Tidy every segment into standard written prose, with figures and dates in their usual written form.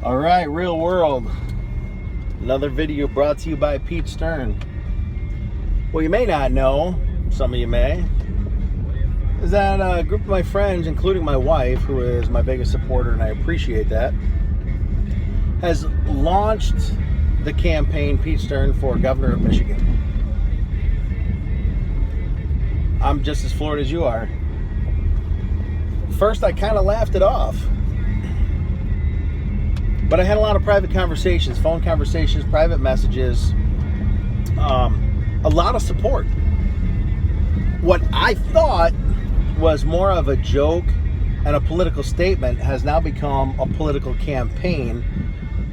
All right, real world. Another video brought to you by Pete Stern. Well, you may not know, some of you may, is that a group of my friends, including my wife, who is my biggest supporter, and I appreciate that, has launched the campaign Pete Stern for governor of Michigan. I'm just as floored as you are. First, I kind of laughed it off. But I had a lot of private conversations, phone conversations, private messages, a lot of support. What I thought was more of a joke and a political statement has now become a political campaign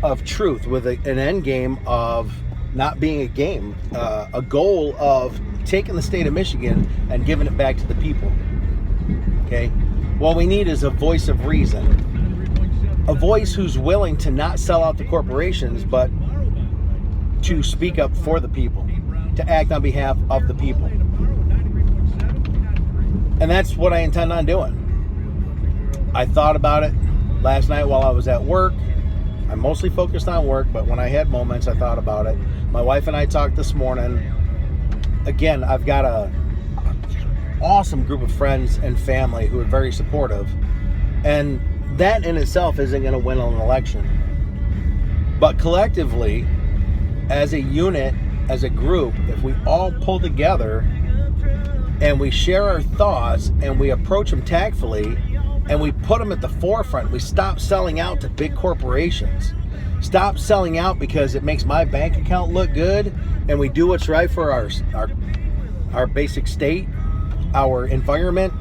of truth with an end game of not being a game, a goal of taking the state of Michigan and giving it back to the people. Okay? What we need is a voice of reason. A voice who's willing to not sell out the corporations, but to speak up for the people, to act on behalf of the people. And that's what I intend on doing. I thought about it last night while I was at work. I'm mostly focused on work, but when I had moments, I thought about it. My wife and I talked this morning. Again, I've got an awesome group of friends and family who are very supportive. And that in itself isn't going to win an election. But collectively, as a unit, as a group, if we all pull together and we share our thoughts and we approach them tactfully and we put them at the forefront, we stop selling out to big corporations. Stop selling out because it makes my bank account look good, and we do what's right for our basic state, our environment,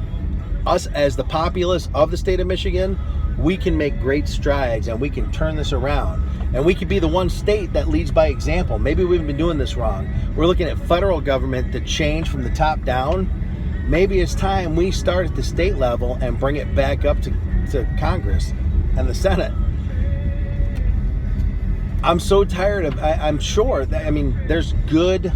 us as the populace of the state of Michigan. We can make great strides and we can turn this around. And we could be the one state that leads by example. Maybe we've been doing this wrong. We're looking at federal government to change from the top down. Maybe it's time we start at the state level and bring it back up to Congress and the Senate. I'm so tired of, I'm sure that, there's good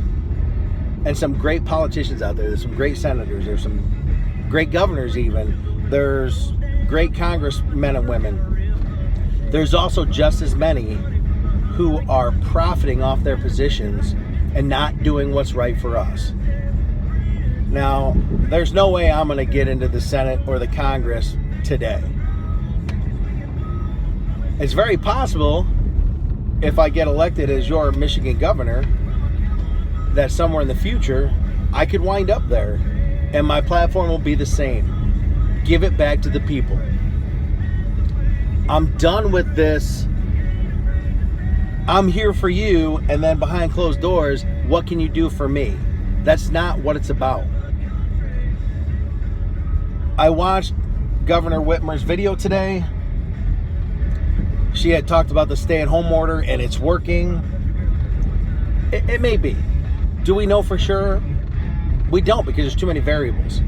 and some great politicians out there. There's some great senators. There's some great governors even. There's great congressmen and women. There's also just as many who are profiting off their positions and not doing what's right for us. Now, there's no way I'm going to get into the Senate or the Congress today. It's very possible, if I get elected as your Michigan governor, that somewhere in the future, I could wind up there and my platform will be the same. Give it back to the people. I'm done with this. I'm here for you, and then behind closed doors, what can you do for me? That's not what it's about. I watched Governor Whitmer's video today. She had talked about the stay-at-home order, and it's working. It may be. Do we know for sure? We don't, because there's too many variables.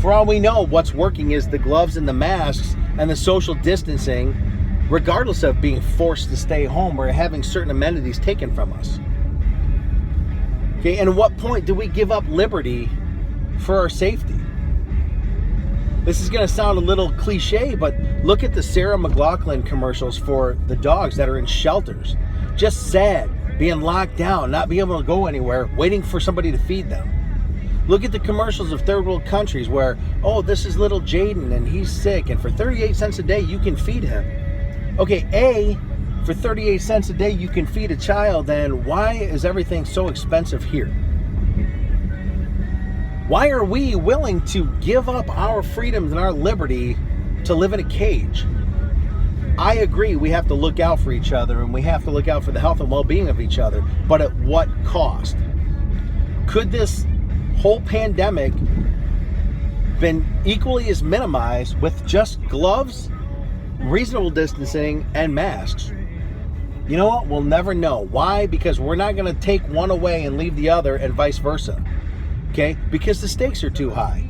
For all we know, what's working is the gloves and the masks and the social distancing, regardless of being forced to stay home or having certain amenities taken from us. Okay, and at what point do we give up liberty for our safety? This is going to sound a little cliche, but look at the Sarah McLachlan commercials for the dogs that are in shelters. Just sad, being locked down, not being able to go anywhere, waiting for somebody to feed them. Look at the commercials of third world countries where, oh, this is little Jaden and he's sick, and for 38 cents a day you can feed him. Okay, for 38 cents a day you can feed a child, then why is everything so expensive here? Why are we willing to give up our freedoms and our liberty to live in a cage? I agree we have to look out for each other and we have to look out for the health and well-being of each other, but at what cost? Could this whole pandemic been equally as minimized with just gloves, reasonable distancing, and masks? You know what? We'll never know. Why? Because we're not going to take one away and leave the other, and vice versa. Okay? Because the stakes are too high.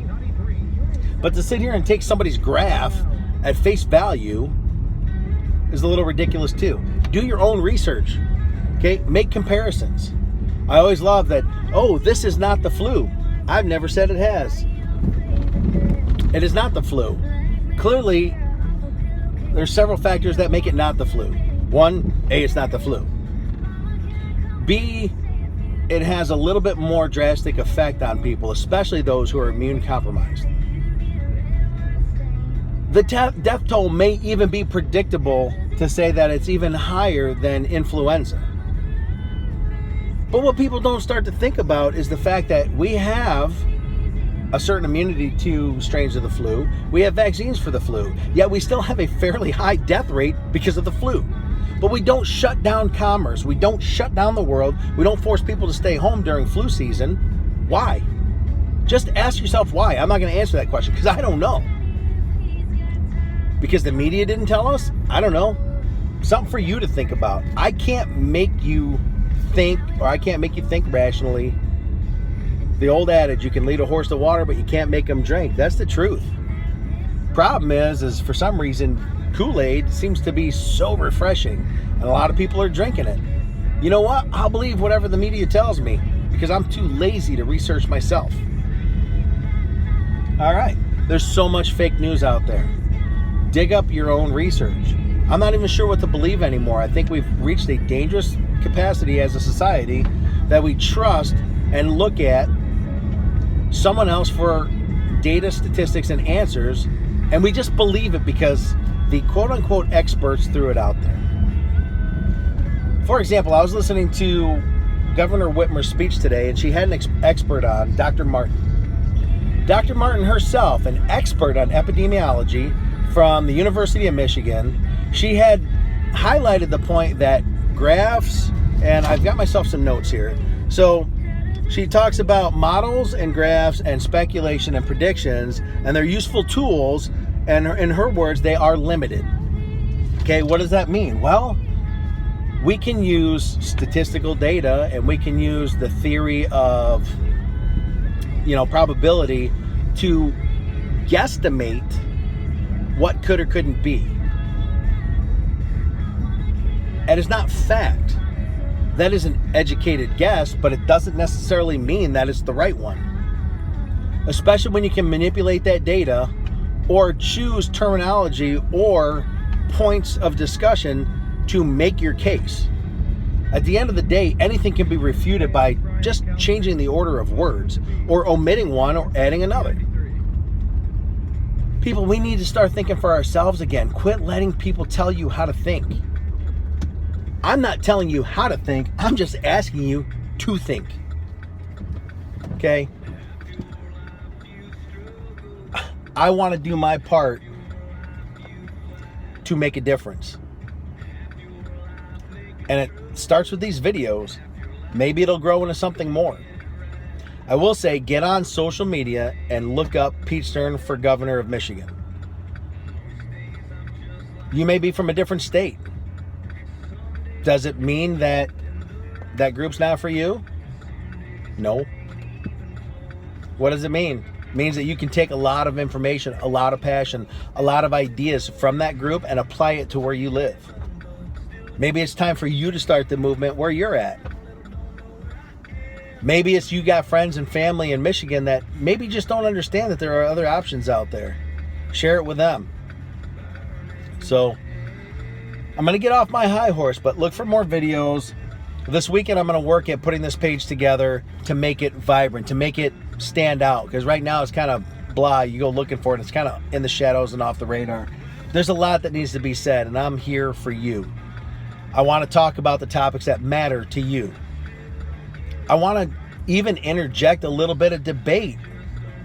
But to sit here and take somebody's graph at face value is a little ridiculous too. Do your own research. Okay? Make comparisons. I always love that, oh, this is not the flu. I've never said it has. It is not the flu. Clearly, there's several factors that make it not the flu. One, A, it's not the flu. B, it has a little bit more drastic effect on people, especially those who are immune compromised. The death toll may even be predictable to say that it's even higher than influenza. But what people don't start to think about is the fact that we have a certain immunity to strains of the flu. We have vaccines for the flu, yet we still have a fairly high death rate because of the flu. But we don't shut down commerce. We don't shut down the world. We don't force people to stay home during flu season. Why? Just ask yourself why. I'm not going to answer that question because I don't know. Because the media didn't tell us? I don't know. Something for you to think about. I can't make you think, or I can't make you think rationally. The old adage, you can lead a horse to water, but you can't make him drink. That's the truth. Problem is for some reason, Kool-Aid seems to be so refreshing, and a lot of people are drinking it. You know what? I'll believe whatever the media tells me because I'm too lazy to research myself. All right. There's so much fake news out there. Dig up your own research. I'm not even sure what to believe anymore. I think we've reached a dangerous capacity as a society that we trust and look at someone else for data, statistics, and answers, and we just believe it because the quote-unquote experts threw it out there. For example, I was listening to Governor Whitmer's speech today, and she had an expert on, Dr. Martin. Dr. Martin herself, an expert on epidemiology from the University of Michigan, she had highlighted the point that graphs, and I've got myself some notes here. So she talks about models and graphs and speculation and predictions, and they're useful tools, and in her words, they are limited. Okay, what does that mean? Well, we can use statistical data and we can use the theory of, probability to guesstimate what could or couldn't be. And it's not fact. That is an educated guess, but it doesn't necessarily mean that it's the right one. Especially when you can manipulate that data or choose terminology or points of discussion to make your case. At the end of the day, anything can be refuted by just changing the order of words or omitting one or adding another. People, we need to start thinking for ourselves again. Quit letting people tell you how to think. I'm not telling you how to think. I'm just asking you to think. Okay? I want to do my part to make a difference. And it starts with these videos. Maybe it'll grow into something more. I will say, get on social media and look up Pete Stern for governor of Michigan. You may be from a different state. Does it mean that that group's not for you? No. What does it mean? It means that you can take a lot of information, a lot of passion, a lot of ideas from that group and apply it to where you live. Maybe it's time for you to start the movement where you're at. Maybe it's you got friends and family in Michigan that maybe just don't understand that there are other options out there. Share it with them. So, I'm going to get off my high horse, but look for more videos. This weekend, I'm going to work at putting this page together to make it vibrant, to make it stand out. Because right now, it's kind of blah. You go looking for it, it's kind of in the shadows and off the radar. There's a lot that needs to be said, and I'm here for you. I want to talk about the topics that matter to you. I want to even interject a little bit of debate,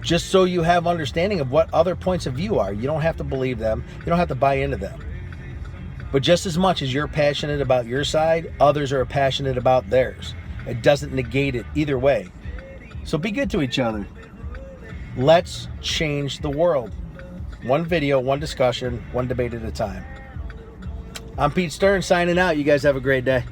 just so you have understanding of what other points of view are. You don't have to believe them. You don't have to buy into them. But just as much as you're passionate about your side, others are passionate about theirs. It doesn't negate it either way. So be good to each other. Let's change the world. One video, one discussion, one debate at a time. I'm Pete Stern signing out. You guys have a great day.